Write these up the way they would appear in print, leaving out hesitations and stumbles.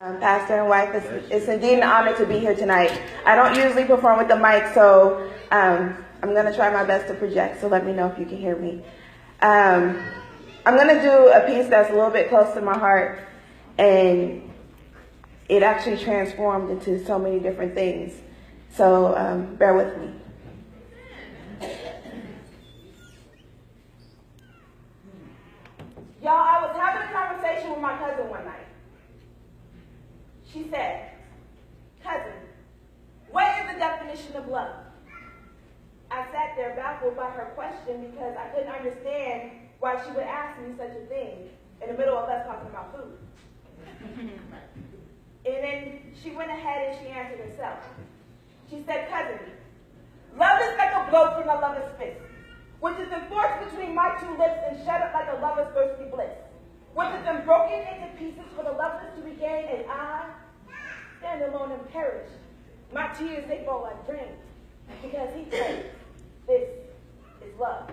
Pastor and wife, it's indeed an honor to be here tonight. I don't usually perform with the mic, so I'm going to try my best to project, so let me know if you can hear me. I'm going to do a piece that's a little bit close to my heart, and it actually transformed into so many different things. So bear with me. Y'all, I was having a conversation with my cousin one night. She said, "Cousin, what is the definition of love?" I sat there baffled by her question because I couldn't understand why she would ask me such a thing in the middle of us talking about food. And then she went ahead and she answered herself. She said, "Cousin, love is like a blow from a lover's fist, which is enforced between my two lips and shut up like a lover's thirsty bliss, which is then broken into pieces for the lovers to regain, and I stand alone and perish. My tears, they fall like rain, because he said, this is love."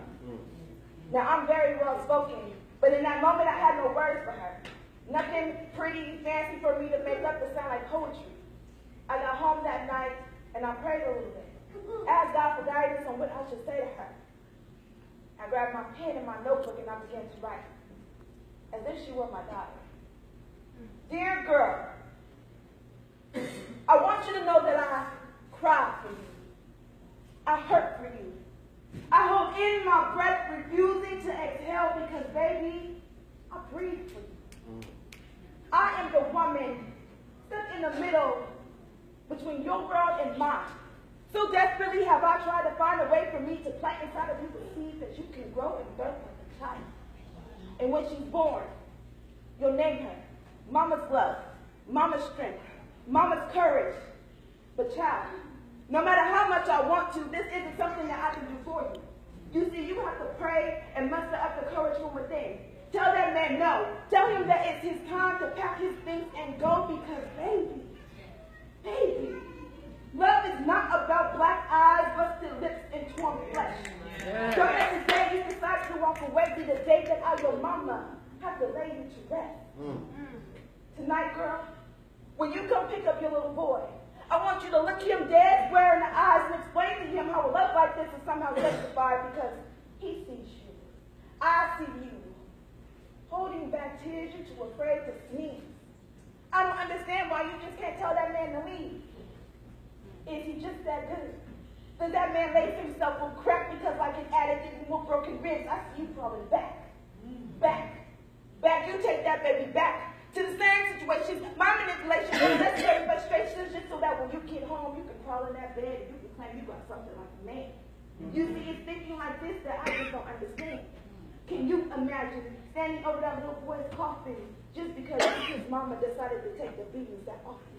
Now, I'm very well spoken, but in that moment, I had no words for her. Nothing pretty, fancy for me to make up to sound like poetry. I got home that night, and I prayed a little bit. Asked God for guidance on what I should say to her. I grabbed my pen and my notebook, and I began to write, as if she were my daughter. "Dear girl, I want you to know that I cry for you. I hurt for you. I hold in my breath, refusing to exhale because, baby, I breathe for you. I am the woman stuck in the middle between your world and mine. So desperately have I tried to find a way for me to plant inside of you the seed that you can grow and birth like a child. And when she's born, you'll name her Mama's love, Mama's strength, Mama's courage. But child, no matter how much I want to, this isn't something that I can do for you. You see, you have to pray and muster up the courage from within. Tell that man no. Tell him that it's his time to pack his things and go because, baby, love is not about black eyes, busted lips, and torn flesh. Yeah. Don't let the day you decide to walk away be the day that I, your mama, have to lay you to rest. Tonight, girl, when you come pick up your little boy, I want you to look him dead square in the eyes and explain to him how a love like this is somehow justified because he sees you. I see you. Holding back tears, you're too afraid to sneeze. I don't understand why you just can't tell that man to leave. Is he just that good? Does that man lace himself with crack because like an addict and more broken ribs? I see you falling back. Back. You take that baby back to the same situation. My manipulation is necessary frustrations just so that when you get home, you can crawl in that bed and you can claim you got something like a man. You see, it's thinking like this that I just don't understand. Can you imagine standing over that little boy's coffin just because his mama decided to take the beatings that often?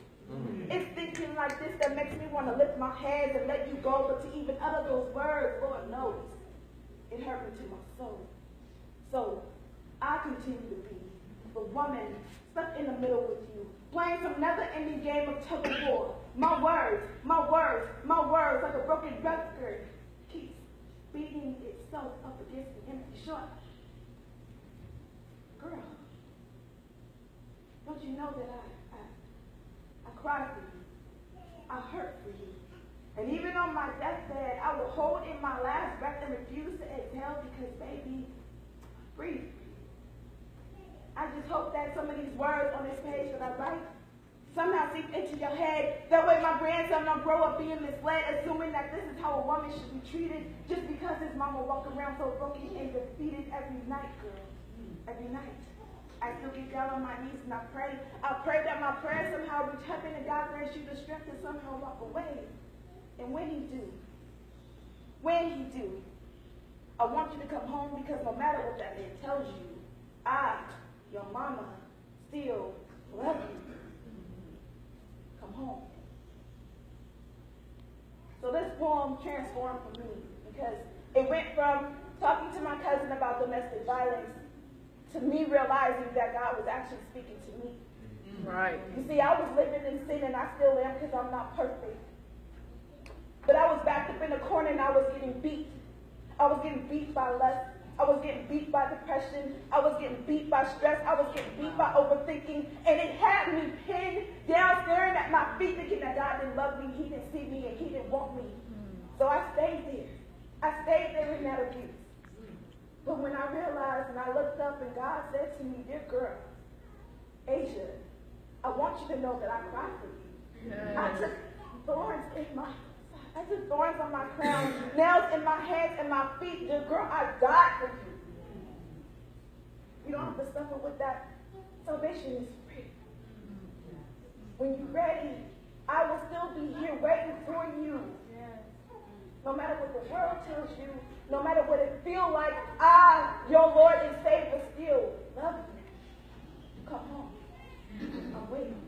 It's thinking like this that makes me want to lift my hands and let you go, but to even utter those words, Lord knows, it hurt me to my soul. So I continue to be the woman stuck in the middle with you, playing some never-ending game of tug of war. My words, like a broken record, keeps beating itself up against the empty shore. Girl, don't you know that I cry for you. I hurt for you. And even on my deathbed, I will hold in my last breath and refuse to exhale because, baby, breathe. I just hope that some of these words on this page that I write somehow seep into your head. That way my grandson don't grow up being misled, assuming that this is how a woman should be treated just because his mama walk around so broken and defeated every night, girl. Every night. I still get down on my knees and I pray. I pray that my prayers somehow reach heaven and God grants you the strength to somehow walk away. And when he do, I want you to come home because no matter what that man tells you, I, your mama, still love you. Come home. So this poem transformed for me because it went from talking to my cousin about domestic violence to me realizing that God was actually speaking to me. Right. You see, I was living in sin and I still am because I'm not perfect. But I was backed up in the corner and I was getting beat. I was getting beat by lust. I was getting beat by depression. I was getting beat by stress. I was getting beat by overthinking. And it had me pinned didn't love me, he didn't see me, and he didn't want me. So I stayed there. I stayed there in that abuse. But when I realized and I looked up and God said to me, dear girl, Asia, I want you to know that I cried for you. Yes. I took thorns on my crown, nails in my hands and my feet. Dear girl, I died for you. You don't have to suffer with that. Salvation is free. When you're ready, I will still be here waiting for you. No matter what the world tells you, no matter what it feels like, I, your Lord and Savior, still love you. Come home. I'm waiting.